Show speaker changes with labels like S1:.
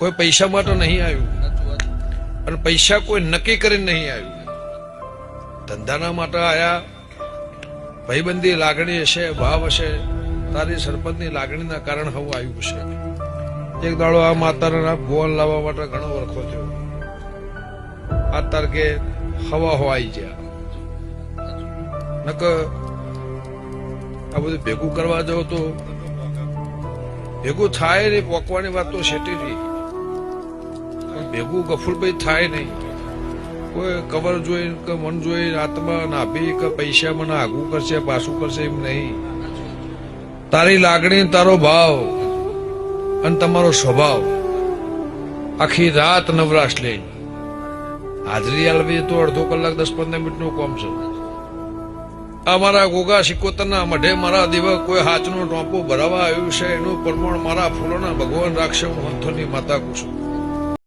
S1: કોઈ પૈસા માટે નહીં આવ્યું અને પૈસા કોઈ નક્કી કરીને નહીં આવ્યું. ધંધાના માટે આયા, ભાઈબંધી લાગણી હશે, ભાવ હશે, તારી સરપંચની લાગણીના કારણે હું આવ્યું છે. એક દાડો આ માતાના ભુવન લાવવા માટે ઘણો વરખો થયો. આ તારકે હવા હોવાઈ ગયા. નક આ બધું ભેગું કરવા જાવ તો ભેગું થાય નહીં. પોકવાની વાત તો સેટી રહી, પણ ભેગું ગફુરભાઈ થાય નહીં. કોઈ કબર જોઈ કે મન જોઈ આત્મા નાભી કે પૈસા મને આગું કરશે પાછું કરશે એમ નહીં. તારી લાગણી, તારો ભાવ અને તમારો સ્વભાવ આખી રાત નવરાશ લે. હાજરી આલવી તો અડધો કલાક 10-15 મિનિટનું કામ છે. અમારા ગોગા સિકોતરના મઢે મારા દેવા કોઈ હાચનો ટોપો ભરાવા આવ્યું છે, એનું પ્રમાણ મારા ફૂલોના ભગવાન રાખશે. હું હંથોની માતા કું છું.